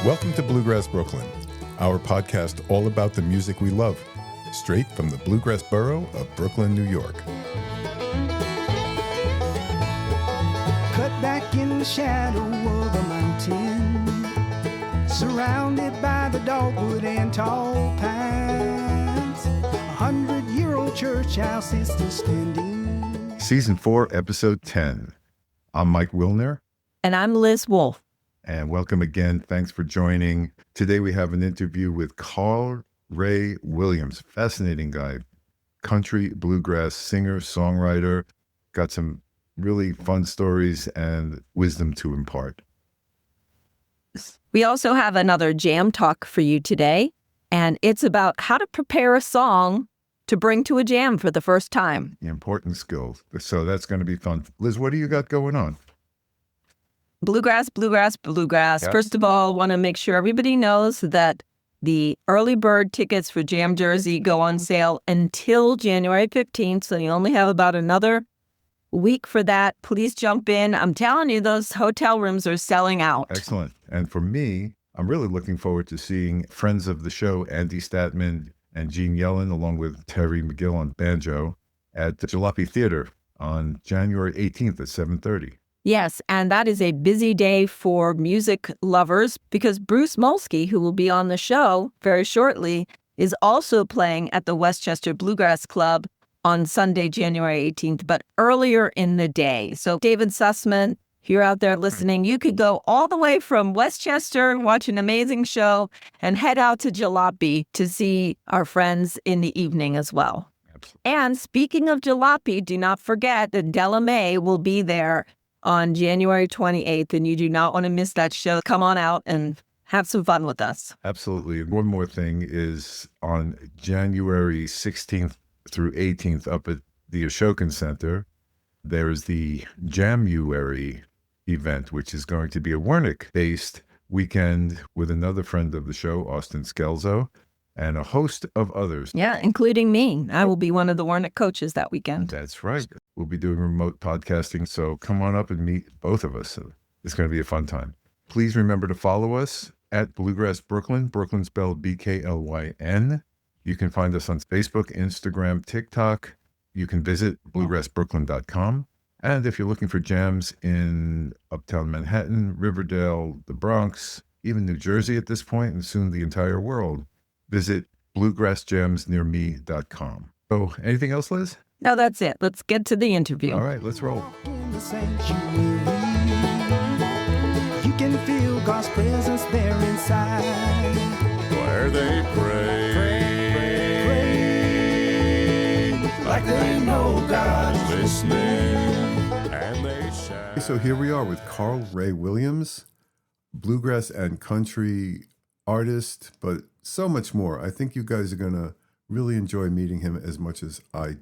Welcome to Bluegrass Brooklyn, our podcast all about the music we love, straight from the Bluegrass borough of Brooklyn, New York. Cut back in the shadow of a mountain, surrounded by the dogwood and tall pines. 100-year-old church house is still standing. Season 4, Episode 10. I'm Mike Wilner. And I'm Liz Wolfe. And welcome again. Thanks for joining. Today we have an interview with Carl Ray Williams. Fascinating guy. Country bluegrass singer, songwriter. Got some really fun stories and wisdom to impart. We also have another jam talk for you today, and it's about how to prepare a song to bring to a jam for the first time. Important skills. So that's going to be fun. Liz, what do you got going on? Bluegrass. Yep. First of all, want to make sure everybody knows that the early bird tickets for Jam Jersey go on sale until January 15th, so you only have about another week for that. Please jump in. I'm telling you, those hotel rooms are selling out. Excellent. And for me, I'm really looking forward to seeing friends of the show, Andy Statman and Gene Yellen, along with Terry McGill on banjo, at the Jalopy Theater on January 18th at 7:30. Yes, and that is a busy day for music lovers because Bruce Molsky, who will be on the show very shortly, is also playing at the Westchester Bluegrass Club on Sunday, January 18th, but earlier in the day. So David Sussman, if you're out there listening, you could go all the way from Westchester, watch an amazing show, and head out to Jalopy to see our friends in the evening as well. Absolutely. And speaking of Jalopy, do not forget that Della Mae will be there on January 28th, and you do not want to miss that show. Come on out and have some fun with us. Absolutely. And one more thing is on January 16th through 18th up at the Ashokan Center, there's the Jamuary event, which is going to be a Wernick-based weekend with another friend of the show, Austin Skelzo, and a host of others. Yeah, including me. I will be one of the Wernick coaches that weekend. That's right. We'll be doing remote podcasting, so come on up and meet both of us. It's going to be a fun time. Please remember to follow us at Bluegrass Brooklyn. Brooklyn spelled BKLYN. You can find us on Facebook, Instagram, TikTok. You can visit bluegrassbrooklyn.com. And if you're looking for jams in Uptown Manhattan, Riverdale, the Bronx, even New Jersey at this point, and soon the entire world, visit bluegrassjamsnearme.com. So anything else, Liz? No, that's it. Let's get to the interview. All right, let's roll. In the sanctuary, you can feel God's presence there inside. Where they pray, Like they know God's listening, and they shout. So here we are with Carl Ray Williams, bluegrass and country artist, but so much more. I think you guys are going to really enjoy meeting him as much as I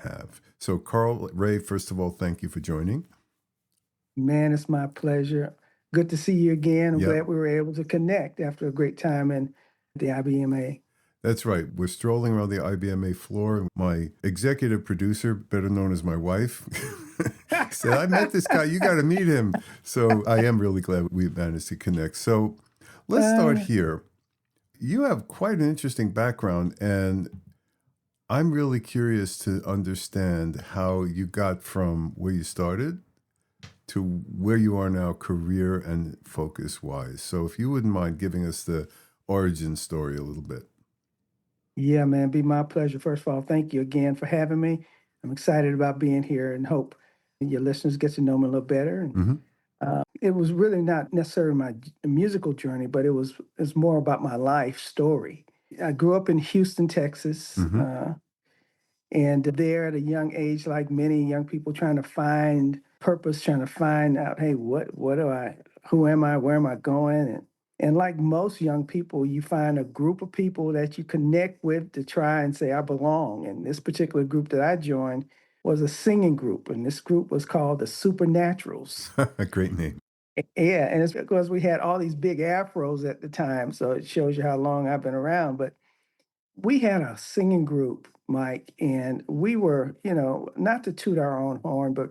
have. So Carl Ray, first of all, thank you for joining. Man, it's my pleasure. Good to see you again. I'm Yep. glad we were able to connect after a great time in the IBMA. That's right. We're strolling around the IBMA floor. My executive producer, better known as my wife, said, I met this guy. You got to meet him. So I am really glad we managed to connect. So let's start here. You have quite an interesting background, and I'm really curious to understand how you got from where you started to where you are now, career and focus-wise. So if you wouldn't mind giving us the origin story a little bit. Yeah, man, be my pleasure. First of all, thank you again for having me. I'm excited about being here and hope your listeners get to know me a little better. And, it was really not necessarily my musical journey, but it's more about my life story. I grew up in Houston, Texas, and there at a young age, like many young people, trying to find purpose, trying to find out, hey, what do I, who am I, where am I going? And like most young people, you find a group of people that you connect with to try and say, I belong. And this particular group that I joined was a singing group, and this group was called the Supernaturals. A great name. Yeah, and it's because we had all these big afros at the time, so it shows you how long I've been around. But we had a singing group, Mike, and we were, not to toot our own horn, but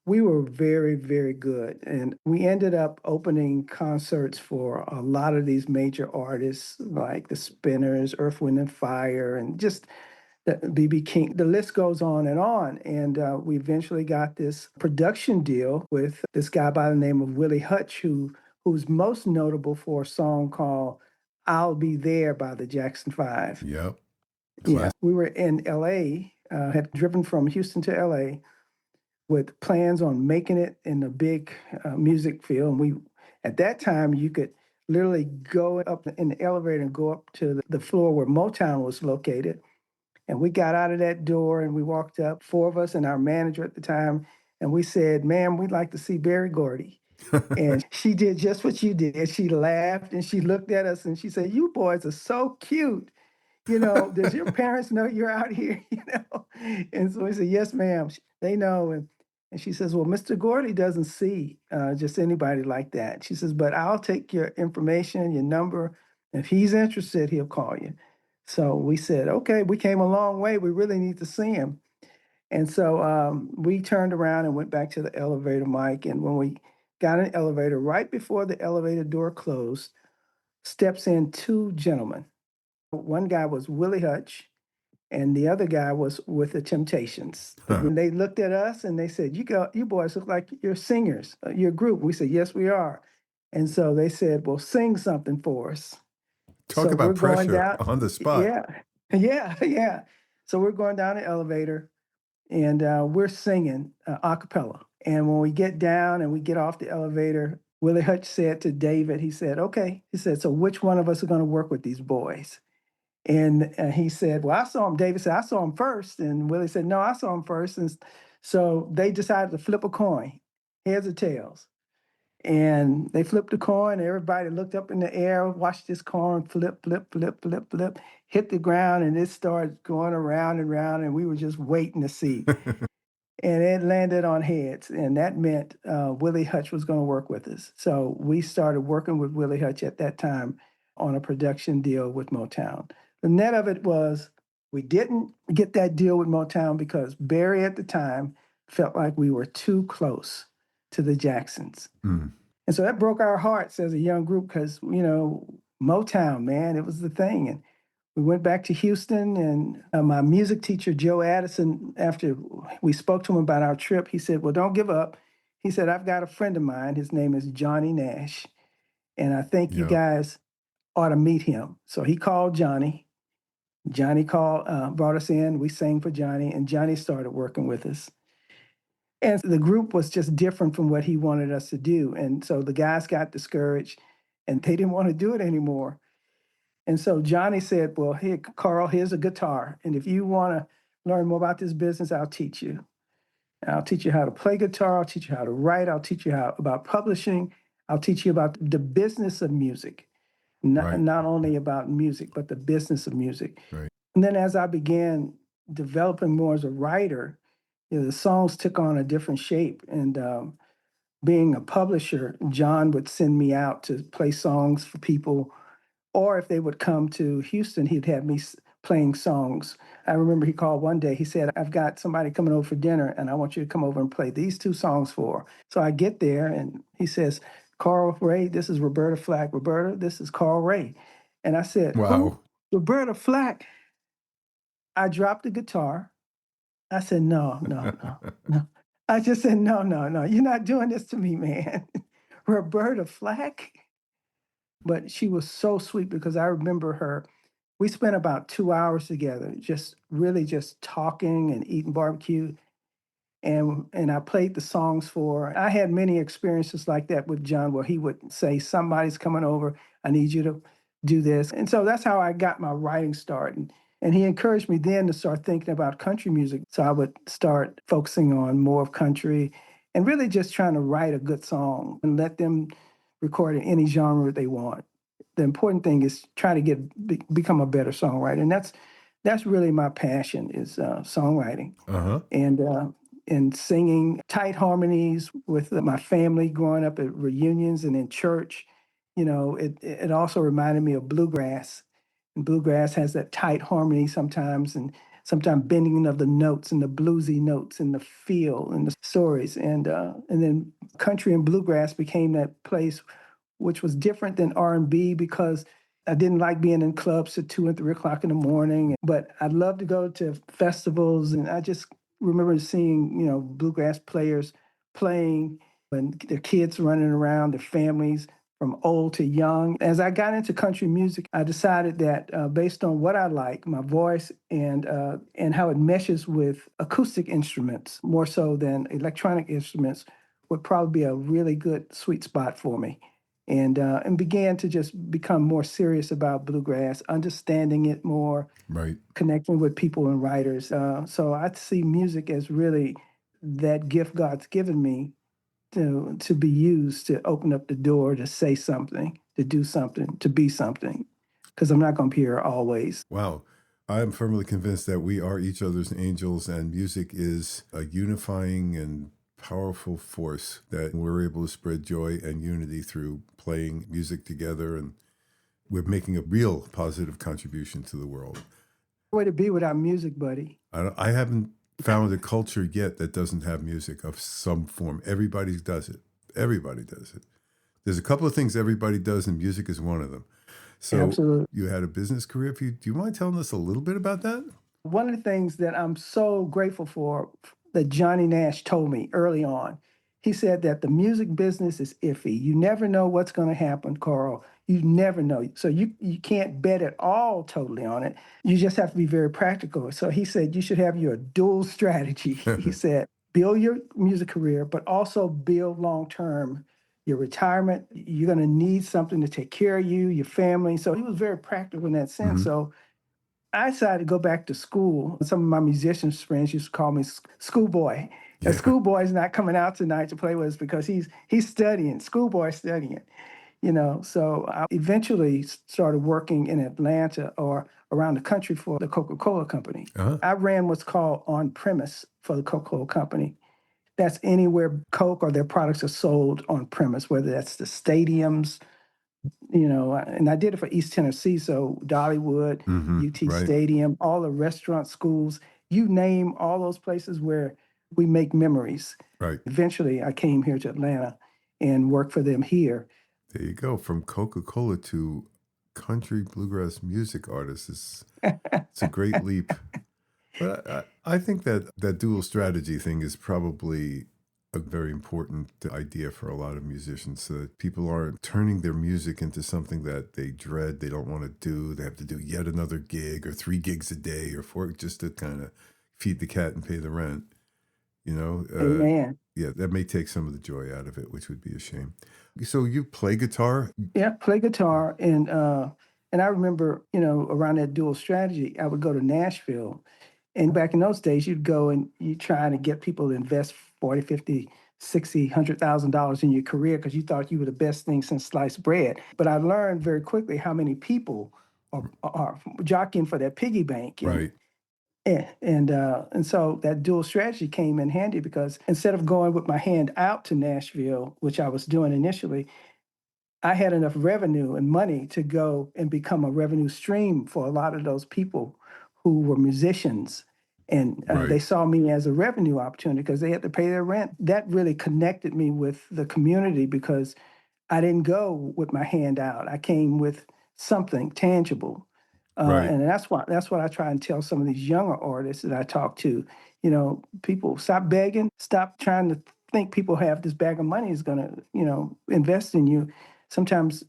We were very, very good. And we ended up opening concerts for a lot of these major artists like the Spinners, Earth, Wind and Fire, and just the BB King. The list goes on and on. And we eventually got this production deal with this guy by the name of Willie Hutch, who's most notable for a song called I'll Be There by the Jackson Five. Yep. Yeah, we were in LA, had driven from Houston to LA with plans on making it in the big music field. And we, at that time, you could literally go up in the elevator and go up to the floor where Motown was located. And we got out of that door and we walked up, four of us and our manager at the time, and we said, "Ma'am, we'd like to see Berry Gordy." And she did just what you did. She laughed and she looked at us and she said, "You boys are so cute. Does your parents know you're out here?" And so we said, "Yes, ma'am. They know." And she says, "Well, Mr. Gordy doesn't see just anybody like that." She says, "But I'll take your information, your number. If he's interested, he'll call you." So we said, "Okay, we came a long way. We really need to see him." And so we turned around and went back to the elevator, Mike. And when we got in the elevator, right before the elevator door closed, steps in two gentlemen. One guy was Willie Hutch, and the other guy was with the Temptations. Huh. And they looked at us and they said, "You boys look like you're singers, your group." We said, "Yes, we are." And so they said, "Well, sing something for us." Talk So we're about going pressure down. on the spot. Yeah, yeah, yeah. So we're going down the elevator and we're singing a cappella. And when we get down and we get off the elevator, Willie Hutch said to David, he said, "Okay," he said, "so which one of us are going to work with these boys?" And he said, "Well, I saw him." David said, "I saw him first." And Willie said, "No, I saw him first." And so they decided to flip a coin, heads or tails. And they flipped the coin. Everybody looked up in the air, watched this coin flip, flip, flip, flip, flip, hit the ground, and it started going around and around. And we were just waiting to see. And it landed on heads. And that meant Willie Hutch was going to work with us. So we started working with Willie Hutch at that time on a production deal with Motown. The net of it was we didn't get that deal with Motown because Barry at the time felt like we were too close to the Jacksons. Mm. And so that broke our hearts as a young group because, Motown, man, it was the thing. And we went back to Houston, and my music teacher, Joe Addison, after we spoke to him about our trip, he said, "Well, don't give up." He said, "I've got a friend of mine. His name is Johnny Nash, and I think you Yep. guys ought to meet him." So he called Johnny. Johnny brought us in. We sang for Johnny, and Johnny started working with us. And the group was just different from what he wanted us to do. And so the guys got discouraged, and they didn't want to do it anymore. And so Johnny said, "Well, here, Carl, here's a guitar. And if you want to learn more about this business, I'll teach you. I'll teach you how to play guitar. I'll teach you how to write. I'll teach you about publishing. I'll teach you about the business of music, Right. not only about music, but the business of music." Right. And then as I began developing more as a writer, the songs took on a different shape. And being a publisher, John would send me out to play songs for people, or if they would come to Houston, he'd have me playing songs. I remember he called one day. He said, "I've got somebody coming over for dinner, and I want you to come over and play these two songs for her." So I get there, and he says, "Carl Ray, this is Roberta Flack. Roberta, this is Carl Ray." And I said, "Who? Wow. Roberta Flack?" I dropped the guitar. I said, "No, no, no, no." I just said, "No, no, no. You're not doing this to me, man." Roberta Flack? But she was so sweet because I remember her. We spent about 2 hours together, just really just talking and eating barbecue. And I played the songs for her. I had many experiences like that with John where he would say, "Somebody's coming over. I need you to do this." And so that's how I got my writing start. And he encouraged me then to start thinking about country music. So I would start focusing on more of country and really just trying to write a good song and let them record in any genre they want. The important thing is try to become a better songwriter. And that's really my passion is songwriting. Uh-huh. And singing tight harmonies with my family growing up at reunions and in church. It also reminded me of bluegrass. And bluegrass has that tight harmony sometimes. And sometimes bending of the notes and the bluesy notes and the feel and the stories. And then country and bluegrass became that place which was different than R&B because I didn't like being in clubs at 2 and 3 o'clock in the morning, but I'd love to go to festivals. And I just remember seeing, bluegrass players playing and their kids running around, their families from old to young. As I got into country music, I decided that based on what I like, my voice and how it meshes with acoustic instruments more so than electronic instruments would probably be a really good sweet spot for me. And began to just become more serious about bluegrass, understanding it more, Right. connecting with people and writers. So I see music as really that gift God's given me to be used to open up the door, to say something, to do something, to be something, because I'm not going to be here always. Wow. I'm firmly convinced that we are each other's angels, and music is a unifying and powerful force that we're able to spread joy and unity through playing music together, and we're making a real positive contribution to the world. Way to be without music, buddy. I haven't found a culture yet that doesn't have music of some form. Everybody does it. Everybody does it. There's a couple of things everybody does, and music is one of them. So Absolutely. you had a business career. Do you mind telling us a little bit about that? One of the things that I'm so grateful for that Johnny Nash told me early on, he said that the music business is iffy. You never know what's going to happen, Carl. You never know. So you can't bet at all totally on it. You just have to be very practical. So he said you should have your dual strategy. He said, build your music career, but also build long-term your retirement. You're going to need something to take care of you, your family. So he was very practical in that sense. Mhm. So I decided to go back to school. Some of my musician friends used to call me schoolboy. The Yeah. schoolboy's not coming out tonight to play with us because he's studying, schoolboy studying, So I eventually started working in Atlanta or around the country for the Coca-Cola company. Uh-huh. I ran what's called on premise for the Coca-Cola company. That's anywhere Coke or their products are sold on premise, whether that's the stadiums, and I did it for East Tennessee, so Dollywood, UT Right. Stadium, all the restaurant schools, you name all those places where we make memories. Right. Eventually, I came here to Atlanta and worked for them here. There you go. From Coca-Cola to country bluegrass music artists. It's a great leap. But I think that dual strategy thing is probably a very important idea for a lot of musicians, so that people aren't turning their music into something that they dread, they don't want to do. They have to do yet another gig or 3 gigs a day or 4 just to kind of feed the cat and pay the rent. Amen. Yeah, that may take some of the joy out of it, which would be a shame. So you play guitar? Yeah, play guitar. And I remember, around that dual strategy, I would go to Nashville. And back in those days, you'd go and you try to get people to invest 40, 50, 60, $100,000 in your career because you thought you were the best thing since sliced bread. But I learned very quickly how many people are jockeying for that piggy bank. Right. And so that dual strategy came in handy because instead of going with my hand out to Nashville, which I was doing initially, I had enough revenue and money to go and become a revenue stream for a lot of those people who were musicians. And Right. they saw me as a revenue opportunity because they had to pay their rent. That really connected me with the community because I didn't go with my hand out. I came with something tangible. Right. And that's what I try and tell some of these younger artists that I talk to. People stop begging, stop trying to think people have this bag of money is going to, invest in you. Sometimes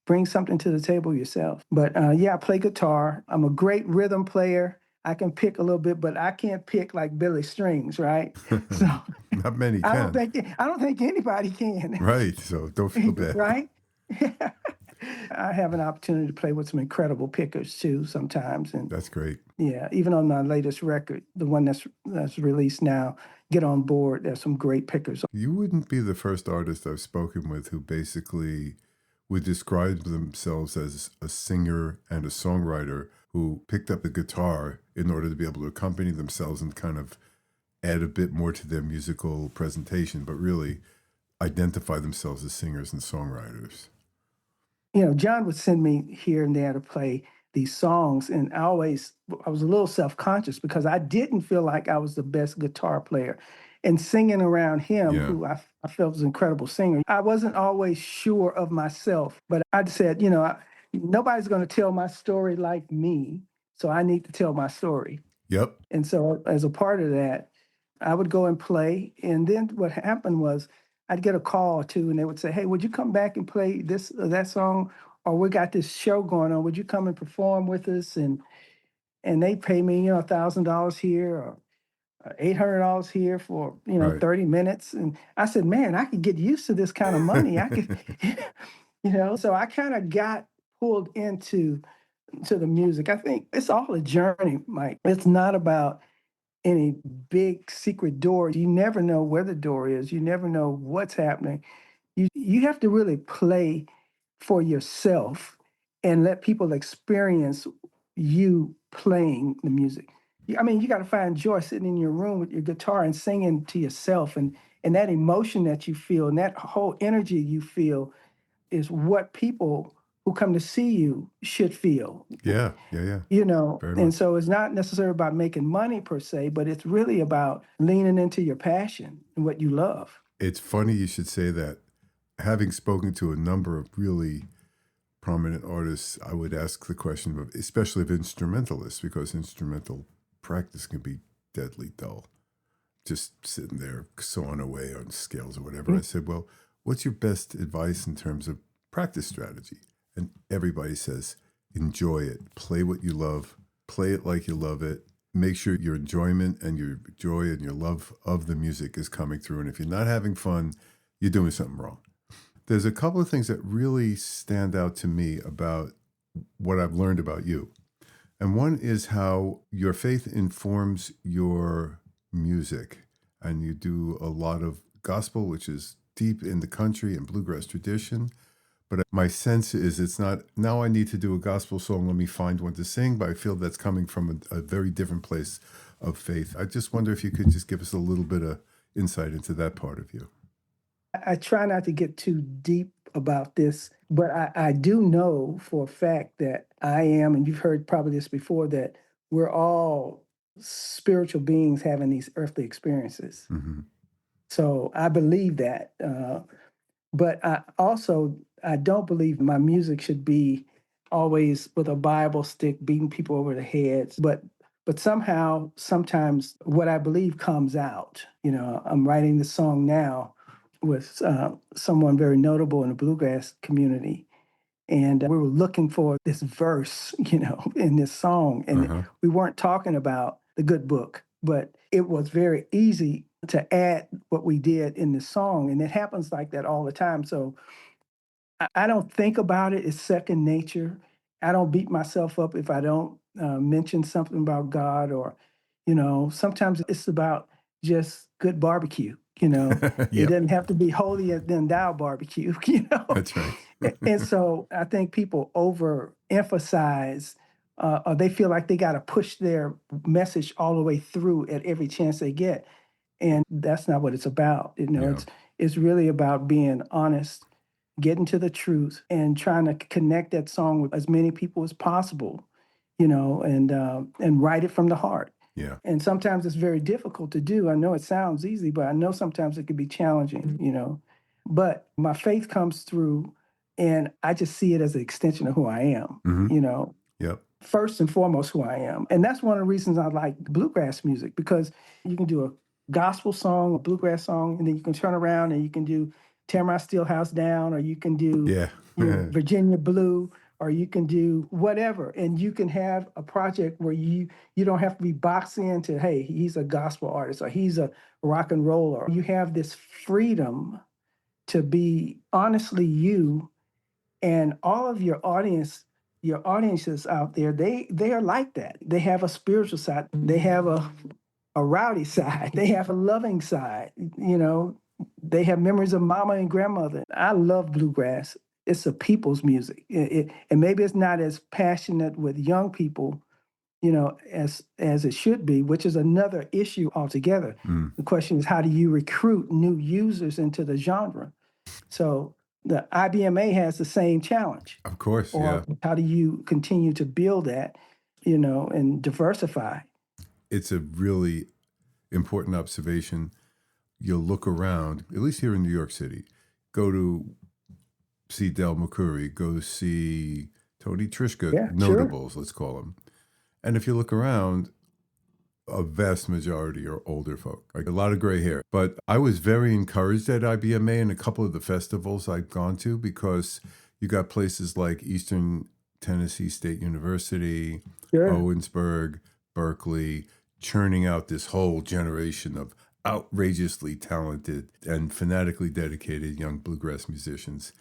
bring something to the table yourself. But yeah, I play guitar. I'm a great rhythm player. I can pick a little bit, but I can't pick like Billy Strings, right? So Not many I don't can. think anybody can. Right. So don't feel bad. Right? I have an opportunity to play with some incredible pickers too sometimes. And That's great. yeah, even on my latest record, the one that's released now, Get On Board, there's some great pickers. You wouldn't be the first artist I've spoken with who basically would describe themselves as a singer and a songwriter who picked up the guitar in order to be able to accompany themselves and kind of add a bit more to their musical presentation, but really identify themselves as singers and songwriters. John would send me here and there to play these songs. And I was a little self-conscious because I didn't feel like I was the best guitar player. And singing around him, Yeah. who I felt was an incredible singer, I wasn't always sure of myself. But I said, nobody's going to tell my story like me. So I need to tell my story. Yep. And so as a part of that, I would go and play. And then what happened was I'd get a call or two and they would say, hey, would you come back and play this or that song? Or we got this show going on. Would you come and perform with us? And they pay me, $1,000 here or $800 here for, Right. 30 minutes. And I said, man, I could get used to this kind of money. I could, so I kind of got pulled into the music. I think it's all a journey, Mike. It's not about any big secret door. You never know where the door is. You never know what's happening. You have to really play for yourself and let people experience you playing the music. I mean, you got to find joy sitting in your room with your guitar and singing to yourself, and that emotion that you feel and that whole energy you feel is what people who come to see you should feel. Yeah. Very And much. so it's not necessarily about making money per se, but it's really about leaning into your passion and what you love. It's funny you should say that. Having spoken to a number of really prominent artists, I would ask the question of, especially of instrumentalists, because instrumental practice can be deadly dull. Just sitting there sawing away on scales or whatever. I said, well, what's your best advice in terms of practice strategy? And everybody says, enjoy it. Play what you love. Play it like you love it. Make sure your enjoyment and your joy and your love of the music is coming through. And if you're not having fun, you're doing something wrong. There's a couple of things that really stand out to me about what I've learned about you. And one is how your faith informs your music. And you do a lot of gospel, which is deep in the country and bluegrass tradition. But my sense is it's not, now I need to do a gospel song, let me find one to sing, but I feel that's coming from a very different place of faith. I just wonder if you could just give us a little bit of insight into that part of you. I try not to get too deep about this, but I do know for a fact that I am, and you've heard probably this before, that we're all spiritual beings having these earthly experiences. Mm-hmm. So I believe that. But I don't believe my music should be always with a Bible stick beating people over the heads. But somehow, sometimes what I believe comes out. I'm writing this song now with someone very notable in the bluegrass community. And we were looking for this verse, in this song. And we weren't talking about the good book, but it was very easy to add what we did in the song. And it happens like that all the time. So I don't think about it. It's second nature. I don't beat myself up if I don't mention something about God or, sometimes it's about just good barbecue. It Yep. doesn't have to be holier than thou barbecue, That's right. And so I think people overemphasize or they feel like they got to push their message all the way through at every chance they get. And that's not what it's about. Yeah. It's really about being honest, getting to the truth, and trying to connect that song with as many people as possible, and write it from the heart. Yeah. And sometimes it's very difficult to do. I know it sounds easy, but I know sometimes it can be challenging, But my faith comes through, and I just see it as an extension of who I am, Mm-hmm. Yep. First and foremost who I am. And that's one of the reasons I like bluegrass music, because you can do a gospel song, a bluegrass song, and then you can turn around and you can do Tear My Steel House Down, or you can do Virginia Blue, or you can do whatever. And you can have a project where you don't have to be boxed into, hey, he's a gospel artist or he's a rock and roller. You have this freedom to be honestly you, and all of your audiences out there, they are like that. They have a spiritual side. They have a rowdy side. They have a loving side. They have memories of mama and grandmother. I love bluegrass. It's a people's music. And maybe it's not as passionate with young people, as it should be, which is another issue altogether. The question is, how do you recruit new users into the genre? So the IBMA has the same challenge. Of course, yeah. Or how do you continue to build that, and diversify? It's a really important observation. You'll look around, at least here in New York City, go to see Del McCoury, go see Tony Trishka, Yeah, sure. notables, let's call them. And if you look around, a vast majority are older folk, like a lot of gray hair. But I was very encouraged at IBMA and a couple of the festivals I've gone to, because you got places like Eastern Tennessee State University, Sure. Owensburg, Berkeley, churning out this whole generation of outrageously talented and fanatically dedicated young bluegrass musicians.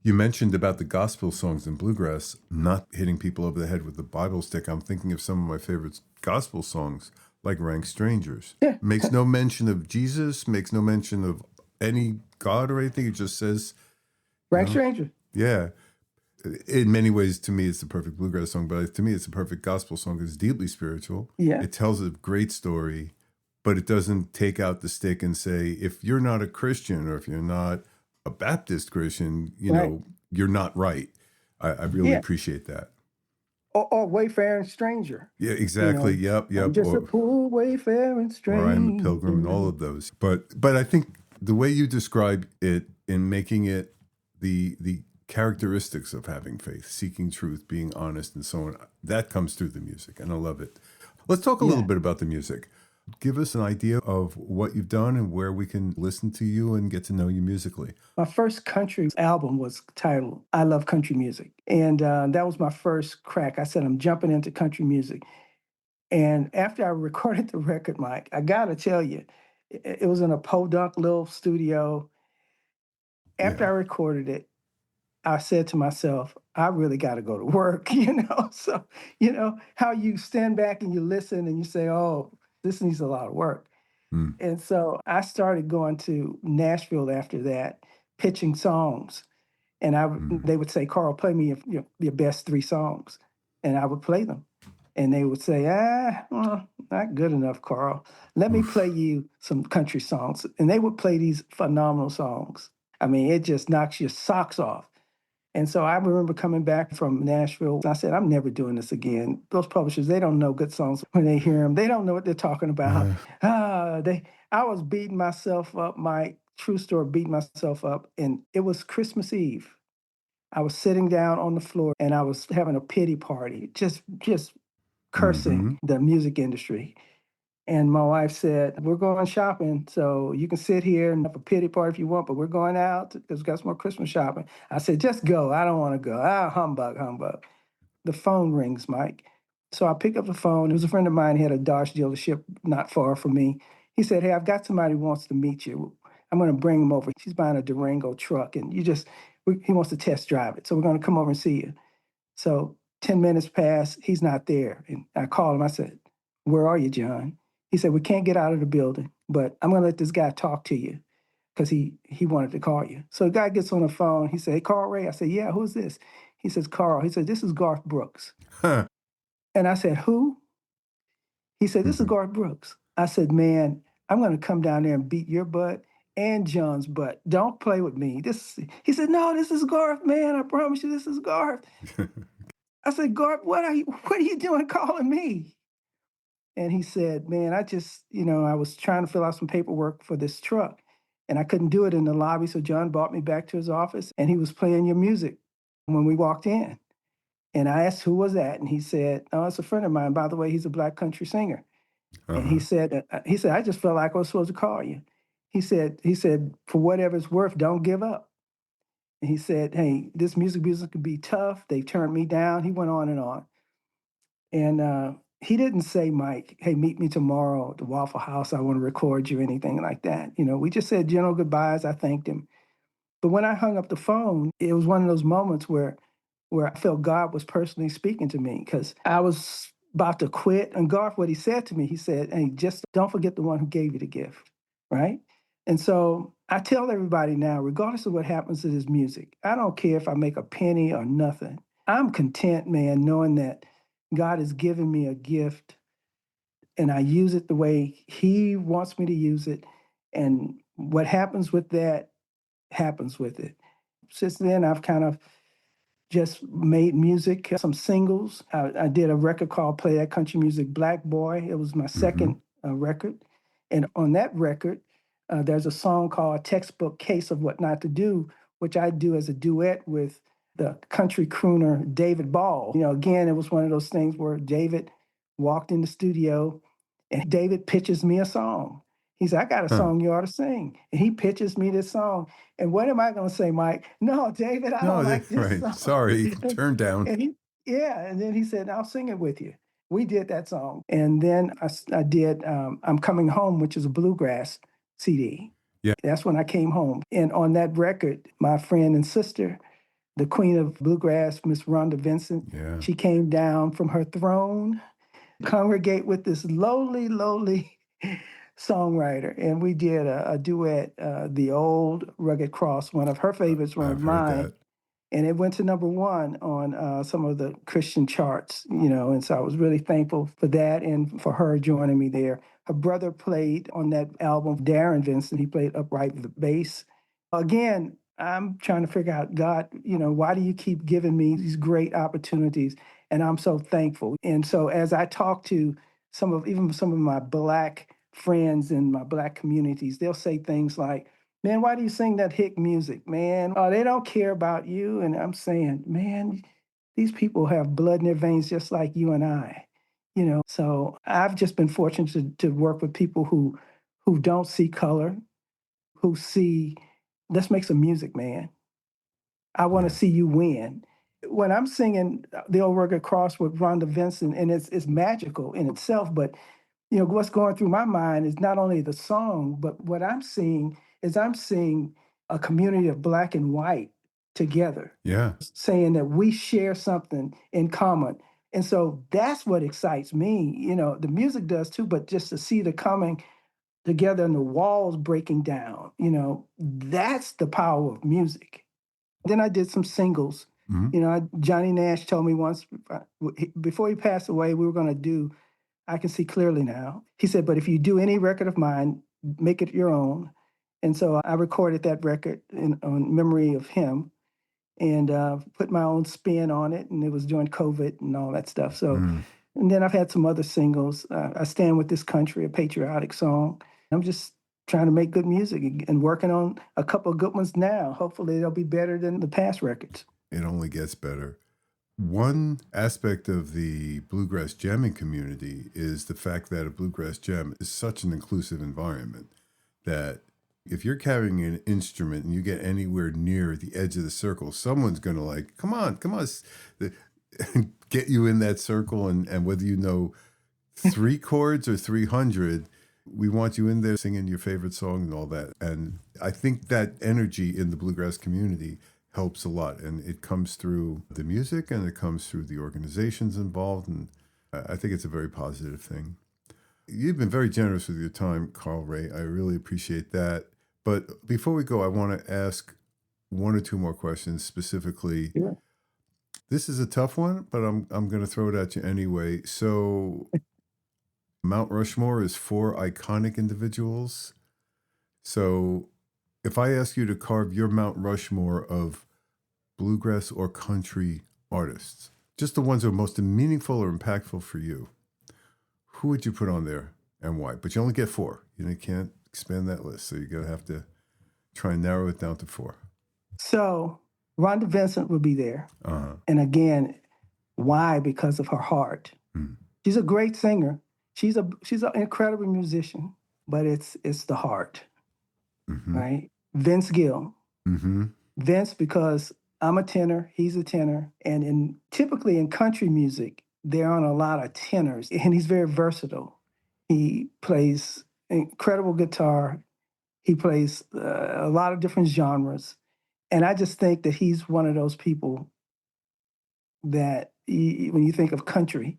You mentioned about the gospel songs in bluegrass not hitting people over the head with the Bible stick. I'm thinking of some of my favorite gospel songs, like Rank Strangers. Yeah. Makes no mention of Jesus, makes no mention of any God or anything. It just says, Rank Stranger. yeah. In many ways, to me, it's the perfect bluegrass song, but to me, it's the perfect gospel song. It's deeply spiritual. Yeah. It tells a great story, but it doesn't take out the stick and say, if you're not a Christian or if you're not a Baptist Christian, Right. you're not right. I really Yeah. appreciate that. Or Wayfaring Stranger. Yeah, exactly. Yep. I'm just a Or, poor wayfaring stranger. or I am a pilgrim and all of those. But I think the way you describe it in making it the characteristics of having faith, seeking truth, being honest, and so on, that comes through the music, and I love it. Let's talk a little bit about the music. Give us an idea of what you've done and where we can listen to you and get to know you musically. My first country album was titled I Love Country Music. And that was my first crack. I said, I'm jumping into country music. And after I recorded the record, Mike, I got to tell you, it was in a podunk little studio. After Yeah. I recorded it, I said to myself, I really got to go to work, So, how you stand back and you listen and you say, oh, this needs a lot of work. Mm. And so I started going to Nashville after that, pitching songs. And they would say, Carl, play me your best 3 songs. And I would play them. And they would say, well, not good enough, Carl. Let me play you some country songs. And they would play these phenomenal songs. I mean, it just knocks your socks off. And so I remember coming back from Nashville. I said, I'm never doing this again. Those publishers, they don't know good songs when they hear them. They don't know what they're talking about. I was beating myself up, my true story, beating myself up. And it was Christmas Eve. I was sitting down on the floor and I was having a pity party, just cursing the music industry. And my wife said, we're going shopping, so you can sit here and have a pity party if you want, but we're going out because we've got some more Christmas shopping. I said, just go. I don't want to go. Humbug, humbug. The phone rings, Mike. So I pick up the phone. It was a friend of mine. He had a Dodge dealership not far from me. He said, hey, I've got somebody who wants to meet you. I'm going to bring him over. He's buying a Durango truck, and he wants to test drive it. So we're going to come over and see you. So 10 minutes pass. He's not there. And I called him. I said, where are you, John? He said, we can't get out of the building, but I'm going to let this guy talk to you because he wanted to call you. So the guy gets on the phone. He said, hey, Carl Ray. I said, yeah, who's this? He says, Carl. He said, this is Garth Brooks. Huh. And I said, who? He said, this is Garth Brooks. I said, man, I'm going to come down there and beat your butt and John's butt. Don't play with me. He said, no, this is Garth, man. I promise you this is Garth. I said, Garth, what are you doing calling me? And he said, man, I just, I was trying to fill out some paperwork for this truck and I couldn't do it in the lobby. So John brought me back to his office and he was playing your music when we walked in. And I asked, who was that? And he said, oh, it's a friend of mine. By the way, he's a Black country singer. And he said, I just felt like I was supposed to call you. He said, for whatever it's worth, don't give up. And he said, hey, this music business could be tough. They turned me down. He went on and on. And he didn't say, Mike, hey, meet me tomorrow at the Waffle House. I want to record you, anything like that. We just said general goodbyes. I thanked him. But when I hung up the phone, it was one of those moments where I felt God was personally speaking to me because I was about to quit. And God, what he said to me, he said, hey, just don't forget the one who gave you the gift, right? And so I tell everybody now, regardless of what happens to this music, I don't care if I make a penny or nothing. I'm content, man, knowing that God has given me a gift and I use it the way he wants me to use it. And what happens with that happens with it. since then, I've kind of just made music, some singles. I did a record called Play That Country Music Black Boy. It was my second record. And on that record, there's a song called Textbook Case of What Not to Do, which I do as a duet with the country crooner David Ball. Again, it was one of those things where David walked in the studio and David pitches me a song. He said, I got a song you ought to sing. And he pitches me this song. And what am I going to say, Mike? No, David, I don't like this song. Sorry, turn down. And then he said, I'll sing it with you. We did that song. And then I did I'm Coming Home, which is a Bluegrass CD. Yeah. That's when I came home. And on that record, my friend and sister, the queen of Bluegrass, Miss Rhonda Vincent, she came down from her throne, congregate with this lowly songwriter. And we did a duet, The Old Rugged Cross, one of her favorites, one of mine. And it went to #1 on some of the Christian charts, and so I was really thankful for that and for her joining me there. Her brother played on that album, Darren Vincent. He played upright bass. Again, I'm trying to figure out, God, why do you keep giving me these great opportunities? And I'm so thankful. And so as I talk to some of my Black friends in my Black communities, they'll say things like, man, why do you sing that hick music, man? Oh, they don't care about you. And I'm saying, man, these people have blood in their veins just like you and I. So I've just been fortunate to work with people who don't see color, who see, let's make some music, man. I want to see you win. When I'm singing The Old Rugged Cross with Rhonda Vincent, and it's magical in itself, but what's going through my mind is not only the song, but what I'm seeing is I'm seeing a community of Black and white together. Yeah. Saying that we share something in common. And so that's what excites me. The music does too, but just to see the coming together and the walls breaking down, that's the power of music. Then I did some singles. Johnny Nash told me once, before he passed away, we were going to do I Can See Clearly Now. He said, but if you do any record of mine, make it your own. And so I recorded that record on memory of him and put my own spin on it. And it was during COVID and all that stuff. So, and then I've had some other singles. I Stand With This Country, a patriotic song. I'm just trying to make good music and working on a couple of good ones now. Hopefully they'll be better than the past records. It only gets better. One aspect of the bluegrass jamming community is the fact that a bluegrass jam is such an inclusive environment that if you're carrying an instrument and you get anywhere near the edge of the circle, someone's going to come on, get you in that circle. And whether you know 3 chords or 300, we want you in there singing your favorite song and all that. And I think that energy in the bluegrass community helps a lot. And it comes through the music and it comes through the organizations involved. And I think it's a very positive thing. You've been very generous with your time, Carl Ray. I really appreciate that. But before we go, I want to ask 1 or 2 more questions specifically. Yeah. This is a tough one, but I'm going to throw it at you anyway. So Mount Rushmore is 4 iconic individuals. So if I ask you to carve your Mount Rushmore of bluegrass or country artists, just the ones that are most meaningful or impactful for you, who would you put on there and why? But you only get 4. You can't expand that list. So you're going to have to try and narrow it down to 4. So Rhonda Vincent would be there. And again, why? Because of her heart. She's a great singer. She's an incredible musician, but it's the heart, right? Vince Gill. Vince, because I'm a tenor, he's a tenor, and typically in country music, there aren't a lot of tenors, and he's very versatile. He plays incredible guitar. He plays a lot of different genres. And I just think that he's one of those people that when you think of country,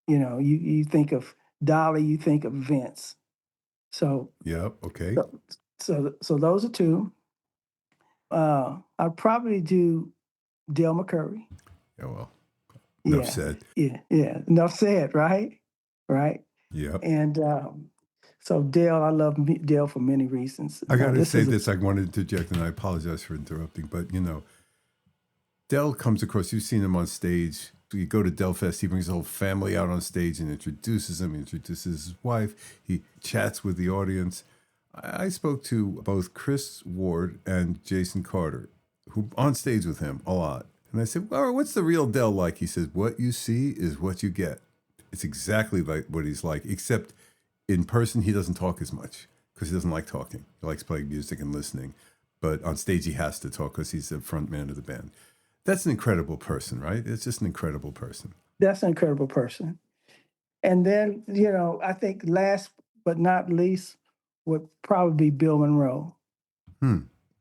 you think of Dolly, you think of Vince. So, yep, okay. So those are 2. I'd probably do Dale McCurry. Yeah, well, enough said. Yeah, enough said, right? Right? Yep. And so Dale, I love Dale for many reasons. I got to say this. I wanted to interject, and I apologize for interrupting, but Del comes across, you've seen him on stage. You go to Del Fest, he brings the whole family out on stage and introduces him, introduces his wife, he chats with the audience. I spoke to both Chris Ward and Jason Carter, who on stage with him a lot. And I said, well, what's the real Del like? He says, what you see is what you get. It's exactly like what he's like, except in person, he doesn't talk as much because he doesn't like talking. He likes playing music and listening. But on stage, he has to talk because he's the front man of the band. That's an incredible person, right? It's just an incredible person. That's an incredible person. And then, I think last but not least would probably be Bill Monroe,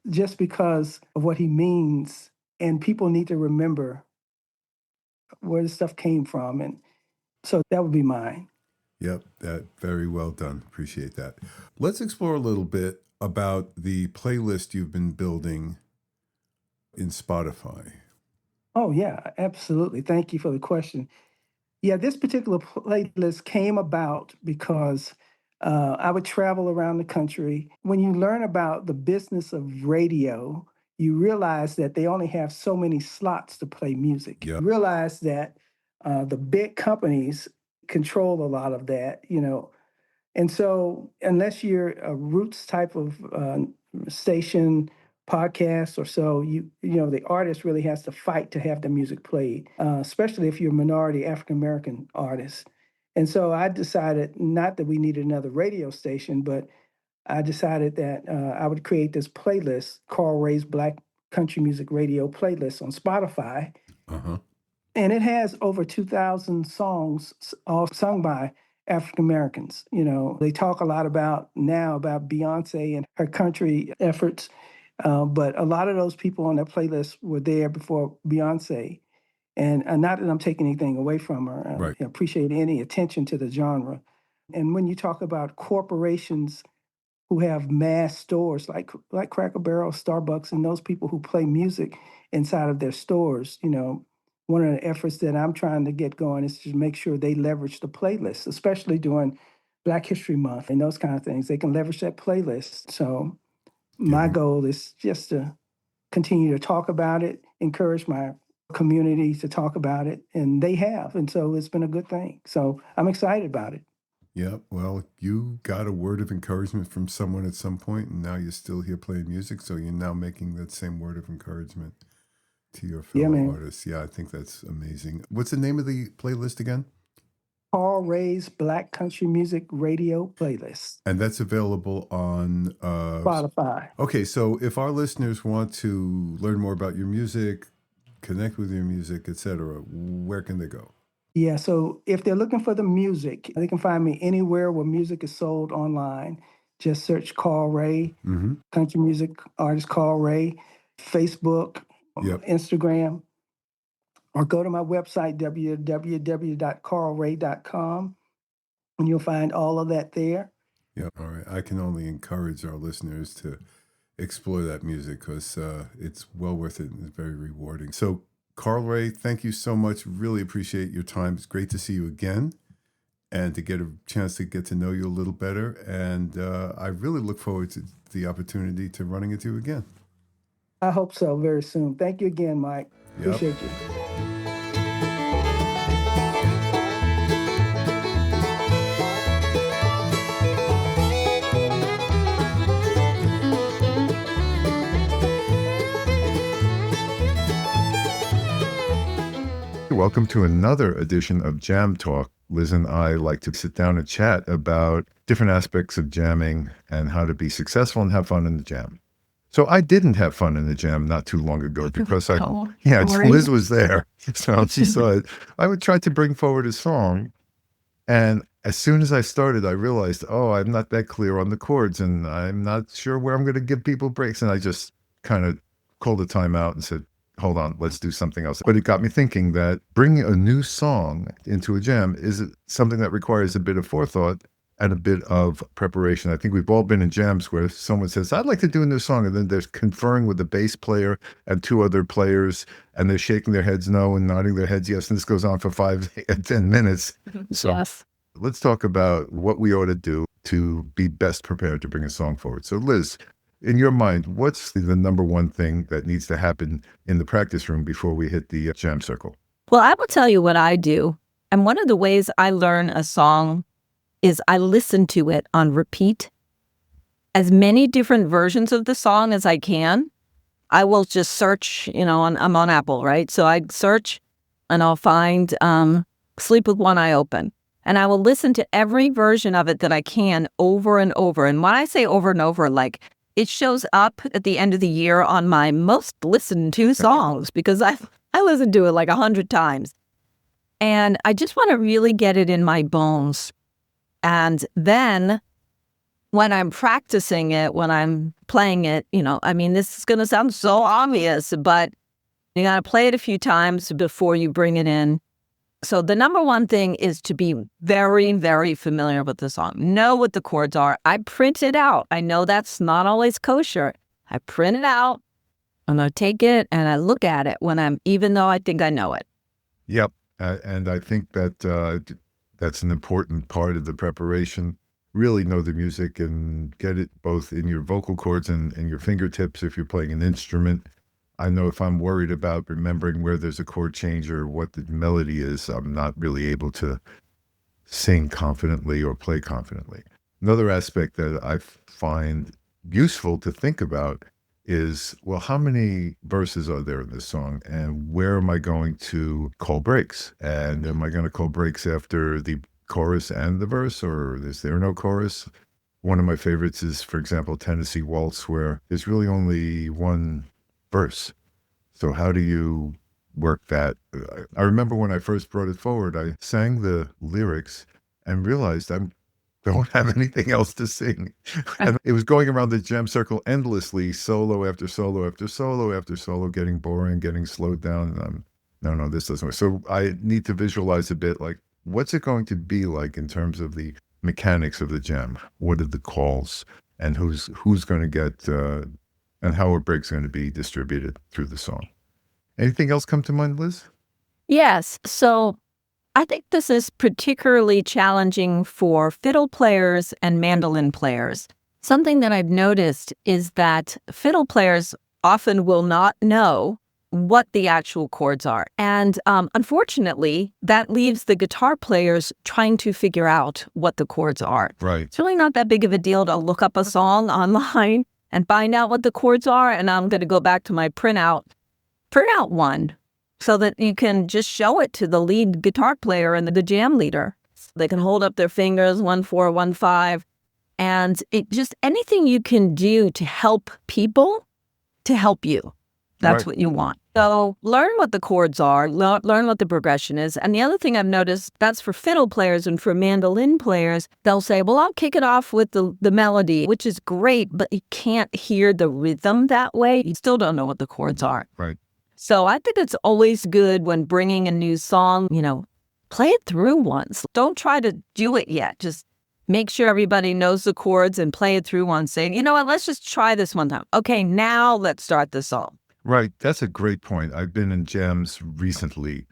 just because of what he means. And people need to remember where the stuff came from. And so that would be mine. Yep, that very well done. Appreciate that. Let's explore a little bit about the playlist you've been building in Spotify. Oh, yeah, absolutely. Thank you for the question. Yeah, this particular playlist came about because I would travel around the country. When you learn about the business of radio, you realize that they only have so many slots to play music. Yep. You realize that the big companies control a lot of that, And so unless you're a roots type of station, podcast or so, the artist really has to fight to have the music played, especially if you're a minority African American artist. And so I decided not that we needed another radio station, but I decided that I would create this playlist, Carl Ray's Black Country Music Radio playlist on Spotify. Uh-huh. And it has over 2,000 songs, all sung by African Americans. They talk a lot about Beyonce and her country efforts. But a lot of those people on that playlist were there before Beyonce. And not that I'm taking anything away from her. Right. I appreciate any attention to the genre. And when you talk about corporations who have mass stores like Cracker Barrel, Starbucks, and those people who play music inside of their stores, one of the efforts that I'm trying to get going is to make sure they leverage the playlist, especially during Black History Month and those kind of things. They can leverage that playlist. So my goal is just to continue to talk about it, encourage my community to talk about it, and they have. And so it's been a good thing. So I'm excited about it. Yeah, well, you got a word of encouragement from someone at some point, and now you're still here playing music, so you're now making that same word of encouragement to your fellow artists. Yeah, I think that's amazing. What's the name of the playlist again? Carl Ray's Black Country Music Radio playlist. And that's available on Spotify. Okay, so if our listeners want to learn more about your music, connect with your music, etc., where can they go? Yeah, so if they're looking for the music, they can find me anywhere where music is sold online. Just search Carl Ray, country music artist Carl Ray, Facebook, Instagram, or go to my website, www.carlray.com, and you'll find all of that there. Yeah, all right. I can only encourage our listeners to explore that music because it's well worth it and it's very rewarding. So, Carl Ray, thank you so much. Really appreciate your time. It's great to see you again and to get a chance to get to know you a little better. And I really look forward to the opportunity to running into you again. I hope so very soon. Thank you again, Mike. Appreciate you. Welcome to another edition of Jam Talk. Liz and I like to sit down and chat about different aspects of jamming and how to be successful and have fun in the jam. So I didn't have fun in the jam not too long ago because Liz was there. So she saw it. I would try to bring forward a song. And as soon as I started, I realized, I'm not that clear on the chords and I'm not sure where I'm going to give people breaks. And I just kind of called a timeout and said, hold on, let's do something else. But it got me thinking that bringing a new song into a jam is something that requires a bit of forethought and a bit of preparation. I think we've all been in jams where someone says, I'd like to do a new song. And then they're conferring with the bass player and two other players, and they're shaking their heads no and nodding their heads yes. And this goes on for 5 and 10 minutes. So let's talk about what we ought to do to be best prepared to bring a song forward. So Liz, in your mind, what's the number one thing that needs to happen in the practice room before we hit the jam circle? Well, I will tell you what I do. And one of the ways I learn a song is I listen to it on repeat. As many different versions of the song as I can. I will just search, I'm on Apple, right? So I search and I'll find Sleep with One Eye Open. And I will listen to every version of it that I can over and over. And when I say over and over, like it shows up at the end of the year on my most listened to songs because I listened to it like 100 times. And I just want to really get it in my bones. And then when I'm practicing it, when I'm playing it, this is going to sound so obvious, but you got to play it a few times before you bring it in. So the number one thing is to be very, very familiar with the song. Know what the chords are. I print it out. I know that's not always kosher. I print it out and I take it and I look at it even though I think I know it. Yep. And I think that that's an important part of the preparation. Really know the music and get it both in your vocal cords and your fingertips if you're playing an instrument. I know if I'm worried about remembering where there's a chord change or what the melody is, I'm not really able to sing confidently or play confidently. Another aspect that I find useful to think about is, well, how many verses are there in this song and where am I going to call breaks? And am I going to call breaks after the chorus and the verse, or is there no chorus? One of my favorites is, for example, Tennessee Waltz, where there's really only one verse. So how do you work that? I remember when I first brought it forward, I sang the lyrics and realized I don't have anything else to sing. And it was going around the jam circle endlessly, solo after solo after solo after solo, getting boring, getting slowed down. And no, this doesn't work. So I need to visualize a bit like, what's it going to be like in terms of the mechanics of the jam? What are the calls and who's going to get, and how are breaks going to be distributed through the song? Anything else come to mind, Liz? Yes. So I think this is particularly challenging for fiddle players and mandolin players. Something that I've noticed is that fiddle players often will not know what the actual chords are. And unfortunately, that leaves the guitar players trying to figure out what the chords are. Right. It's really not that big of a deal to look up a song online and find out what the chords are. And I'm going to go back to my print out one so that you can just show it to the lead guitar player and the jam leader. They can hold up their fingers, 1, 4, 1, 5. And it just anything you can do to help people to help you. That's Right. what you want. So learn what the chords are, learn what the progression is. And the other thing I've noticed, that's for fiddle players and for mandolin players, they'll say, well, I'll kick it off with the melody, which is great, but you can't hear the rhythm that way. You still don't know what the chords are. Right. So I think it's always good when bringing a new song, play it through once. Don't try to do it yet. Just make sure everybody knows the chords and play it through once. Say, you know what, let's just try this one time. Okay, now let's start the song. Right. That's a great point. I've been in jams recently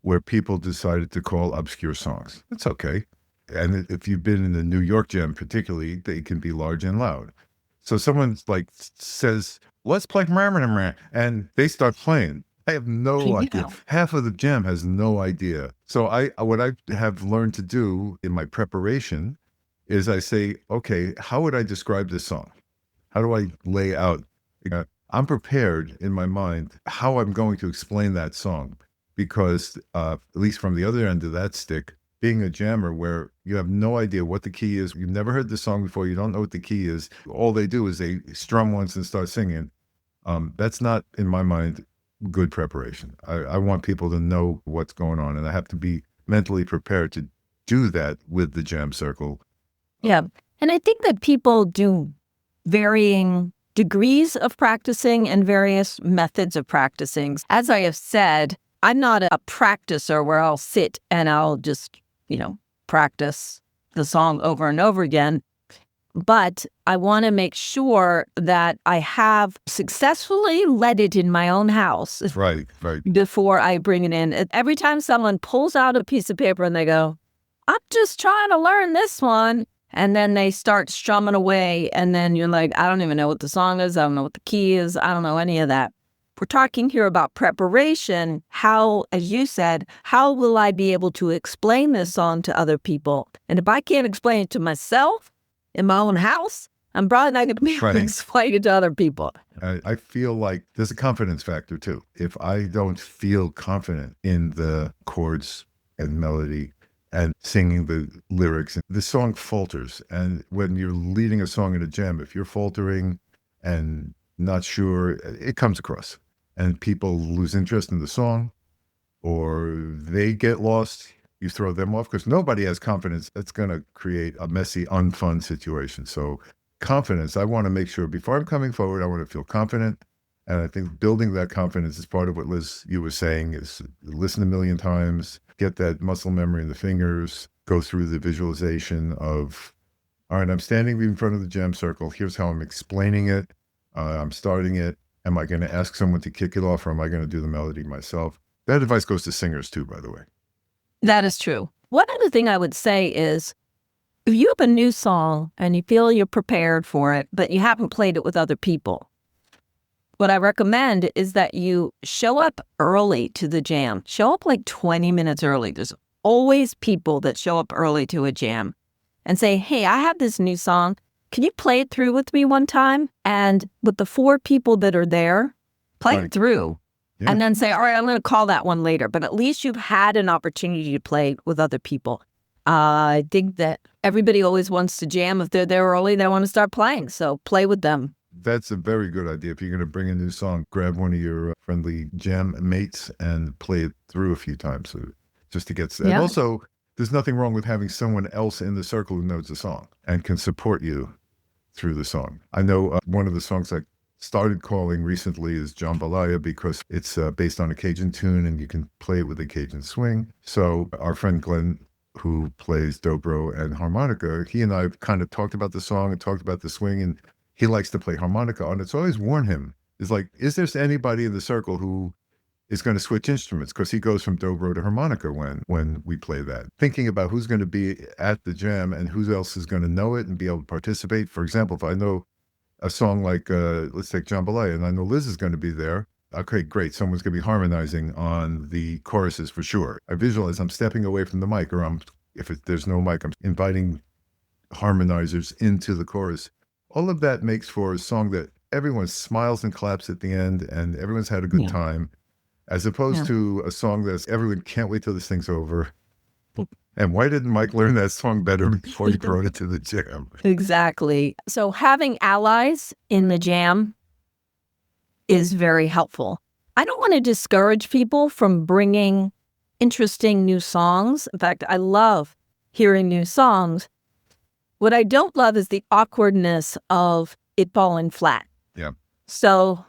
where people decided to call obscure songs. It's okay. And if you've been in the New York jam particularly, they can be large and loud. So someone like says, let's play Marmor, and they start playing. I have no idea. Half of the jam has no idea. So what I have learned to do in my preparation is I say, okay, how would I describe this song? How do I lay out? I'm prepared in my mind how I'm going to explain that song because at least from the other end of that stick, being a jammer where you have no idea what the key is, you've never heard the song before, you don't know what the key is, all they do is they strum once and start singing. That's not, in my mind, good preparation. I want people to know what's going on, and I have to be mentally prepared to do that with the jam circle. Yeah. And I think that people do varying degrees of practicing and various methods of practicing. As I have said, I'm not a practicer where I'll sit and I'll just, practice the song over and over again. But I want to make sure that I have successfully led it in my own house. Right. Before I bring it in. Every time someone pulls out a piece of paper and they go, I'm just trying to learn this one. and then they start strumming away, and then you're like, I don't even know what the song is. I don't know what the key is. I don't know any of that. We're talking here about preparation. How, as you said, how will I be able to explain this song to other people? And if I can't explain it to myself in my own house, I'm probably not going to be able to explain it to other people. I feel like there's a confidence factor too. If I don't feel confident in the chords and melody and singing the lyrics, the song falters. And when you're leading a song in a jam, if you're faltering and not sure, it comes across. And people lose interest in the song, or they get lost. You throw them off because nobody has confidence. That's going to create a messy, unfun situation. So confidence, I want to make sure before I'm coming forward, I want to feel confident. And I think building that confidence is part of what Liz, you were saying, is listen a million times, get that muscle memory in the fingers, go through the visualization of, all right, I'm standing in front of the jam circle. Here's how I'm explaining it. I'm starting it. Am I going to ask someone to kick it off, or am I going to do the melody myself? That advice goes to singers too, by the way. That is true. One other thing I would say is, if you have a new song and you feel you're prepared for it, but you haven't played it with other people, what I recommend is that you show up early to the jam. Show up like 20 minutes early. There's always people that show up early to a jam and say, hey, I have this new song. Can you play it through with me one time? And with the 4 people that are there, play it through. Yeah. And then say, all right, I'm going to call that one later. But at least you've had an opportunity to play with other people. I think that everybody always wants to jam. If they're there early, they want to start playing. So play with them. That's a very good idea. If you're going to bring a new song, grab one of your friendly jam mates and play it through a few times just to get started. Yeah. And also, there's nothing wrong with having someone else in the circle who knows the song and can support you through the song. I know one of the songs I started calling recently is Jambalaya because it's based on a Cajun tune and you can play it with a Cajun swing. So our friend Glenn, who plays dobro and harmonica, he and I kind of talked about the song and talked about the swing, and he likes to play harmonica on it. So I always warn him, is like, is there anybody in the circle who is going to switch instruments? Because he goes from dobro to harmonica when we play that. Thinking about who's going to be at the jam and who else is going to know it and be able to participate. For example, if I know a song like, let's take Jambalaya, and I know Liz is going to be there, okay, great. Someone's going to be harmonizing on the choruses for sure. I visualize I'm stepping away from the mic, or there's no mic, I'm inviting harmonizers into the chorus. All of that makes for a song that everyone smiles and claps at the end and everyone's had a good time, as opposed to a song that's everyone can't wait till this thing's over. And why didn't Mike learn that song better before he brought it to the jam? Exactly. So having allies in the jam is very helpful. I don't want to discourage people from bringing interesting new songs. In fact, I love hearing new songs. What I don't love is the awkwardness of it falling flat. Yeah. So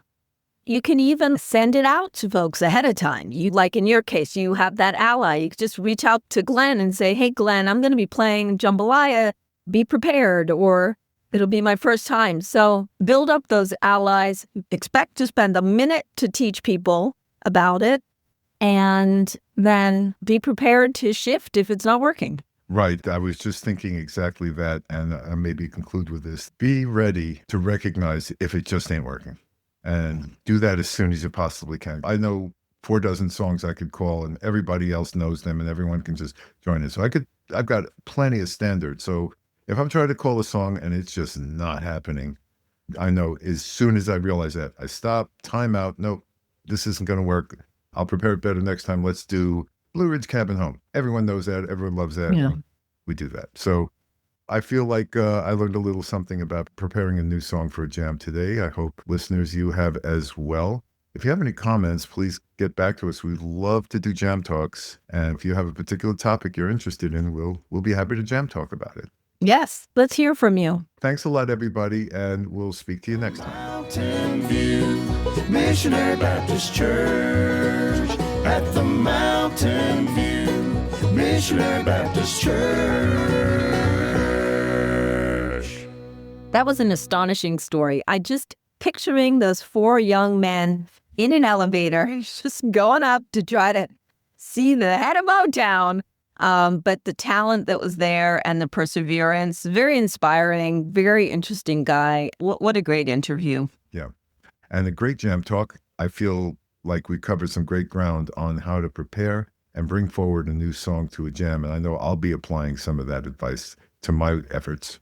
you can even send it out to folks ahead of time. You, like in your case, you have that ally. You can just reach out to Glenn and say, hey, Glenn, I'm going to be playing Jambalaya. Be prepared, or it'll be my first time. So build up those allies. Expect to spend a minute to teach people about it, and then be prepared to shift if it's not working. Right. I was just thinking exactly that, and maybe conclude with this. Be ready to recognize if it just ain't working, and do that as soon as you possibly can. I know 4 dozen songs I could call, and everybody else knows them, and everyone can just join in. So I've got plenty of standards. So if I'm trying to call a song and it's just not happening, I know as soon as I realize that, I stop, time out. Nope, this isn't going to work. I'll prepare it better next time. Let's do Blue Ridge Cabin Home. Everyone knows that. Everyone loves that. Yeah. We do that. So I feel like I learned a little something about preparing a new song for a jam today. I hope listeners, you have as well. If you have any comments, please get back to us. We'd love to do jam talks. And if you have a particular topic you're interested in, we'll be happy to jam talk about it. Yes, let's hear from you. Thanks a lot, everybody, and we'll speak to you next time. Mountain View Missionary Baptist Church, at the Mountain View Missionary Baptist Church. That was an astonishing story. I just picturing those 4 young men in an elevator, just going up to try to see the head of Motown. But the talent that was there and the perseverance, very inspiring, very interesting guy. What a great interview. Yeah. And a great jam talk. I feel like we covered some great ground on how to prepare and bring forward a new song to a jam. And I know I'll be applying some of that advice to my efforts.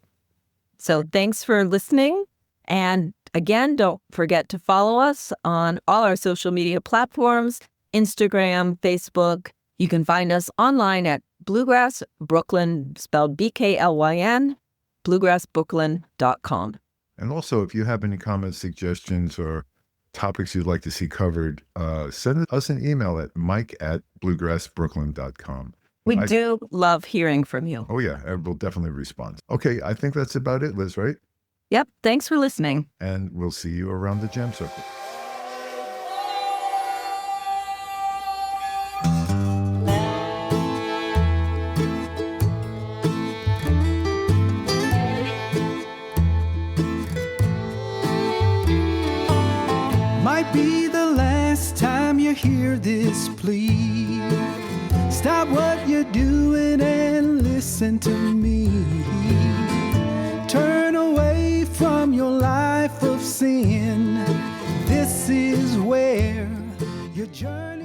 So thanks for listening. And again, don't forget to follow us on all our social media platforms, Instagram, Facebook. You can find us online at Bluegrass Brooklyn, spelled BKLYN, bluegrassbrooklyn.com. And also, if you have any comments, suggestions, or topics you'd like to see covered, send us an email at mike@bluegrassbrooklyn.com. We do love hearing from you. Oh, yeah. We'll definitely respond. Okay. I think that's about it, Liz, right? Yep. Thanks for listening. And we'll see you around the jam circle. Might be the last time you hear this plea. Stop what you're doing and listen to me. Turn away from your life of sin. This is where your journey